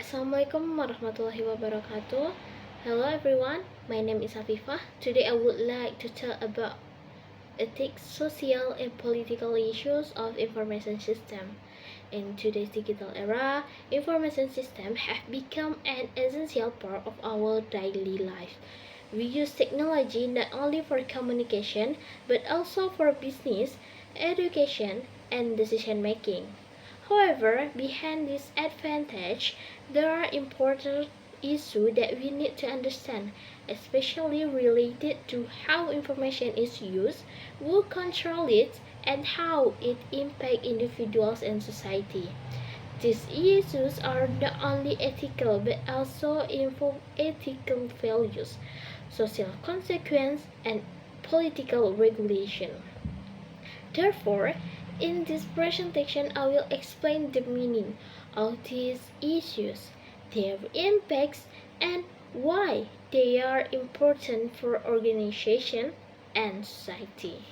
Assalamu'alaikum Warahmatullahi Wabarakatuh. Hello everyone, my name is Afifah. Today I would like to tell about ethics, social and political issues of information system. In today's digital era, information systems have become an essential part of our daily life. We use technology not only for communication but also for business, education, and decision making. However, behind this advantage, there are important issues that we need to understand, especially related to how information is used, who controls it, and how it impacts individuals and society. These issues are not only ethical but also involve ethical values, social consequence, and political regulation. Therefore, in this presentation, I will explain the meaning of these issues, their impacts, and why they are important for organization and society.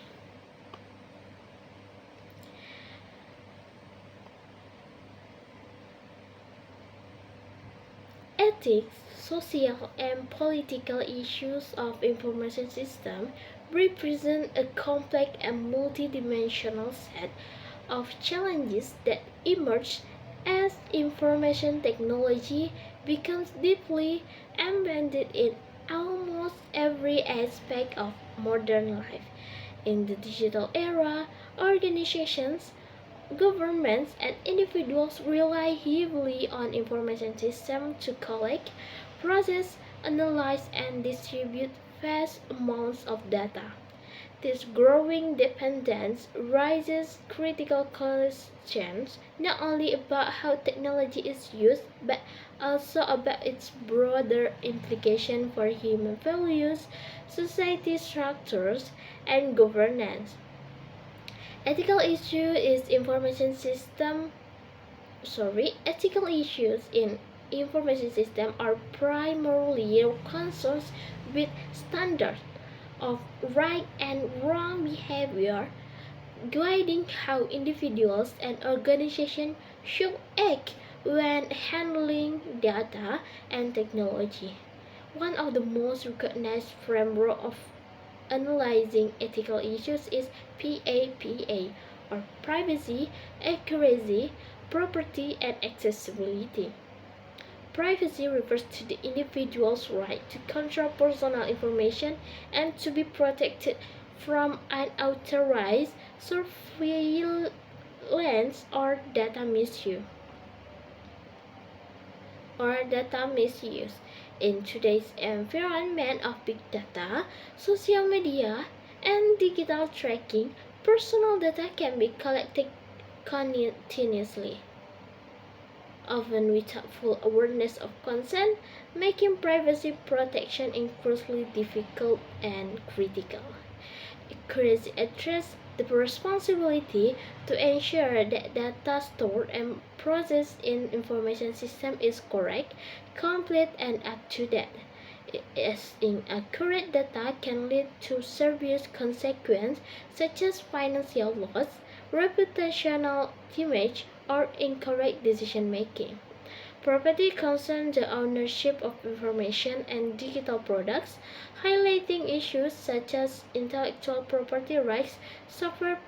Ethics, social, and political issues of information system represent a complex and multidimensional set of challenges that emerge as information technology becomes deeply embedded in almost every aspect of modern life. In the digital era, organizations, governments, and individuals rely heavily on information systems to collect, process, analyze, and distribute vast amounts of data. This growing dependence raises critical questions not only about how technology is used but also about its broader implication for human values, society structures, and governance. Ethical issues in information system are primarily concerned with standards of right and wrong behavior, guiding how individuals and organizations should act when handling data and technology. One of the most recognized frameworks of analyzing ethical issues is PAPA, or privacy, accuracy, property, and accessibility. Privacy refers to the individual's right to control personal information and to be protected from unauthorized surveillance or data misuse. In today's environment of big data, social media, and digital tracking, personal data can be collected continuously, often without full awareness of consent, making privacy protection increasingly difficult and critical. Accuracy addresses the responsibility to ensure that data stored and processed in information system is correct, complete, and up-to-date. As inaccurate data can lead to serious consequences such as financial loss, reputational damage, or incorrect decision making. Property concerns the ownership of information and digital products, highlighting issues such as intellectual property rights, software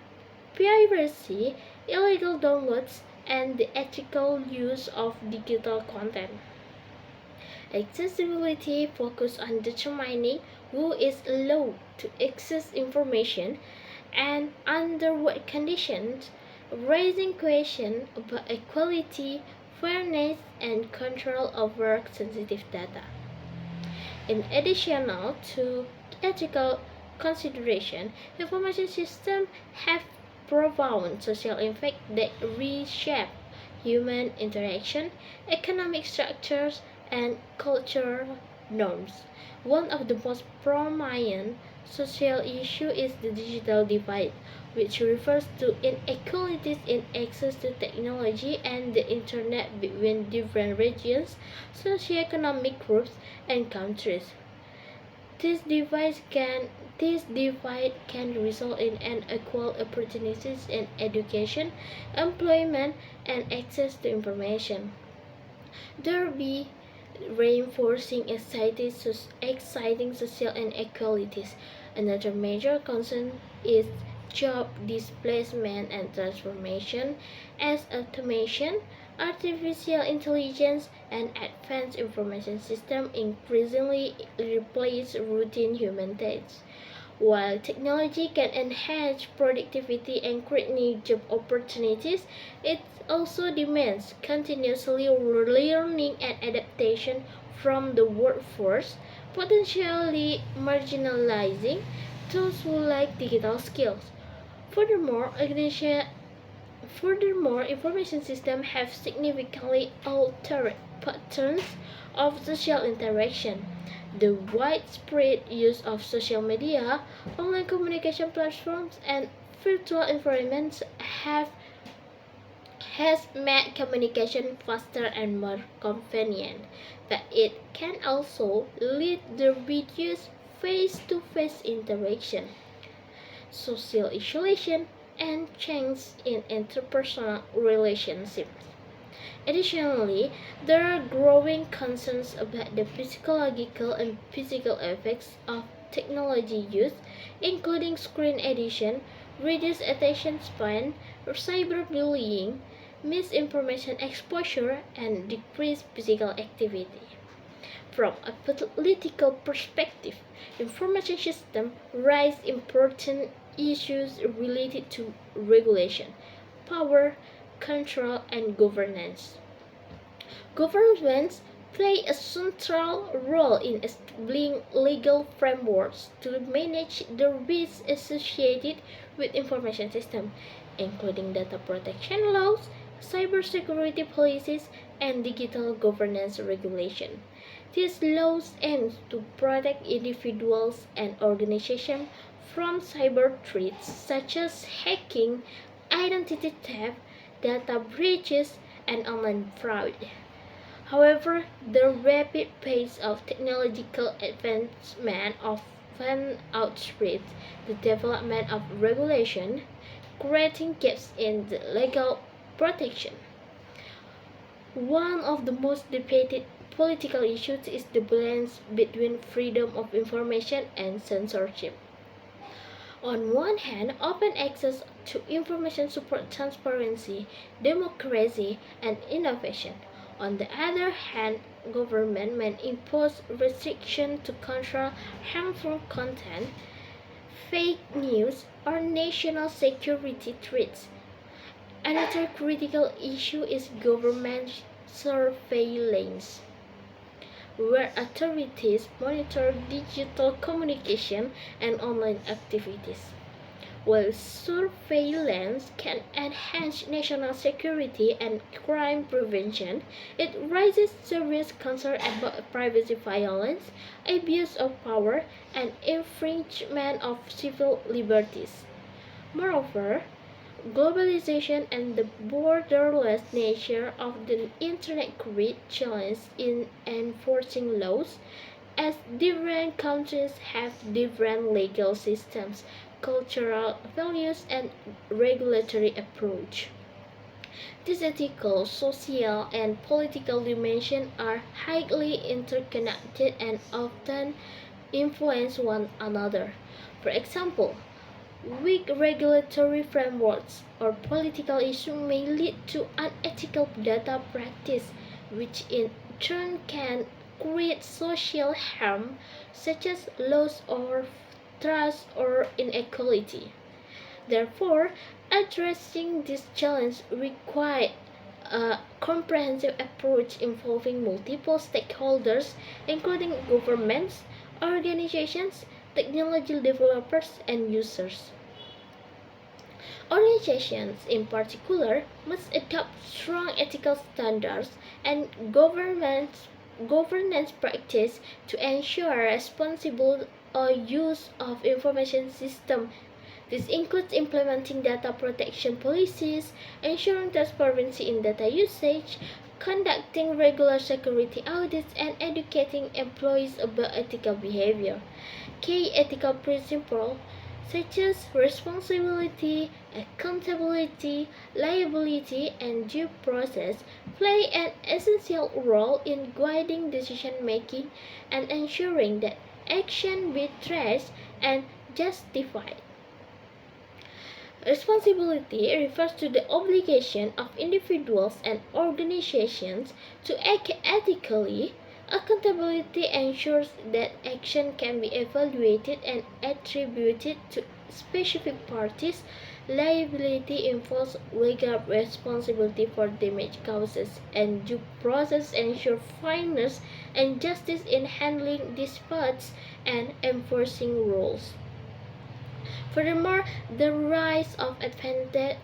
piracy, illegal downloads, and the ethical use of digital content. Accessibility focuses on determining who is allowed to access information and under what conditions, raising questions about equality, fairness, and control over sensitive data. In addition to ethical consideration, information systems have profound social impact that reshape human interaction, economic structures, and cultural norms. One of the most prominent social issues is the digital divide, which refers to inequalities in access to technology and the internet between different regions, socioeconomic groups, and countries. This divide can result in unequal opportunities in education, employment, and access to information. thereby reinforcing exciting social inequalities. Another major concern is job displacement and transformation as automation, artificial intelligence, and advanced information systems increasingly replace routine human tasks. While technology can enhance productivity and create new job opportunities, it also demands continuously learning and adaptation from the workforce, potentially marginalizing those who lack digital skills. Furthermore, information systems have significantly altered patterns of social interaction. The widespread use of social media, online communication platforms, and virtual environments has made communication faster and more convenient, but it can also lead to reduced face-to-face interaction, social isolation, and change in interpersonal relationships. Additionally, there are growing concerns about the psychological and physical effects of technology use, including screen addiction, reduced attention span, cyberbullying, misinformation exposure, and decreased physical activity. From a political perspective, information systems raise important issues related to regulation, power, control, and governance. Governments play a central role in establishing legal frameworks to manage the risks associated with information systems, including data protection laws, cybersecurity policies, and digital governance regulation. These laws aim to protect individuals and organizations from cyber threats such as hacking, identity theft, data breaches, and online fraud. However, the rapid pace of technological advancement often outstrips the development of regulation, creating gaps in the legal protection. One of the most debated political issues is the balance between freedom of information and censorship. On one hand, open access to information supports transparency, democracy, and innovation. On the other hand, government may impose restrictions to control harmful content, fake news, or national security threats. Another critical issue is government surveillance, where authorities monitor digital communication and online activities. While surveillance can enhance national security and crime prevention, it raises serious concerns about privacy violence, abuse of power, and infringement of civil liberties. Moreover, globalization and the borderless nature of the Internet create challenges in enforcing laws, as different countries have different legal systems, cultural values, and regulatory approach. These ethical, social, and political dimensions are highly interconnected and often influence one another. For example, weak regulatory frameworks or political issues may lead to unethical data practice, which in turn can create social harm such as loss of trust or inequality. Therefore, addressing this challenge requires a comprehensive approach involving multiple stakeholders, including governments, organizations, technology developers, and users. Organizations, in particular, must adopt strong ethical standards and governance practice to ensure responsible use of information systems. This includes implementing data protection policies, ensuring transparency in data usage, conducting regular security audits, and educating employees about ethical behavior. Key ethical principles such as responsibility, accountability, liability, and due process, play an essential role in guiding decision making and ensuring that action be traced and justified. Responsibility refers to the obligation of individuals and organizations to act ethically. Accountability ensures that action can be evaluated and attributed to specific parties. Liability involves legal responsibility for damage causes, and due process ensures fairness and justice in handling disputes and enforcing rules. Furthermore, the rise of advantage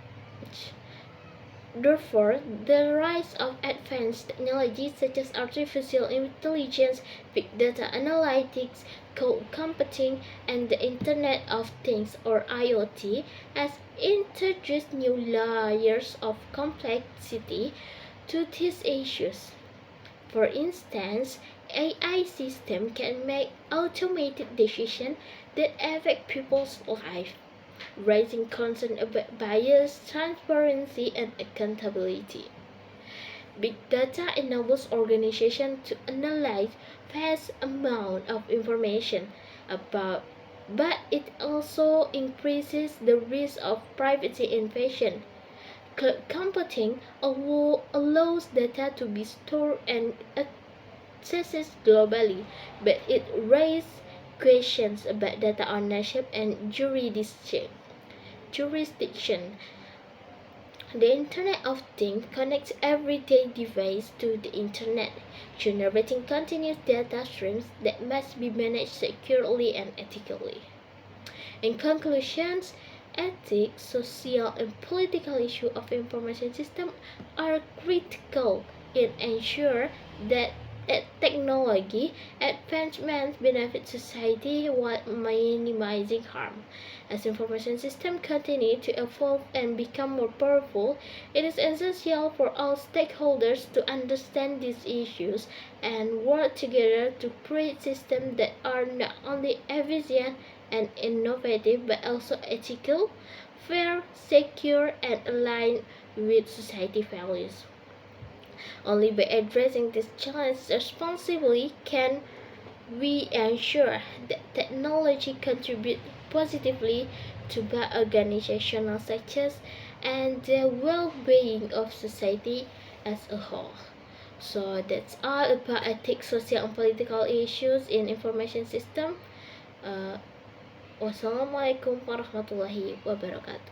Therefore, the rise of advanced technologies such as artificial intelligence, big data analytics, cloud computing, and the Internet of Things or IoT has introduced new layers of complexity to these issues. For instance, AI systems can make automated decisions that affect people's lives, raising concern about bias, transparency, and accountability. Big data enables organizations to analyze vast amounts of information about, but it also increases the risk of privacy invasion. Cloud computing allows data to be stored and accessed globally, but it raises questions about data ownership and jurisdiction. The Internet of Things connects everyday devices to the Internet, generating continuous data streams that must be managed securely and ethically. In conclusions, ethics, social, and political issues of information systems are critical in ensuring that technology advancements benefit society while minimizing harm. As information systems continue to evolve and become more powerful, it is essential for all stakeholders to understand these issues and work together to create systems that are not only efficient and innovative but also ethical, fair, secure, and aligned with society values. Only by addressing these challenges responsibly can we ensure that technology contributes positively to both organizational success and the well-being of society as a whole. So that's all about ethics, social, and political issues in information system. Uh, Wassalamualaikum warahmatullahi wabarakatuh.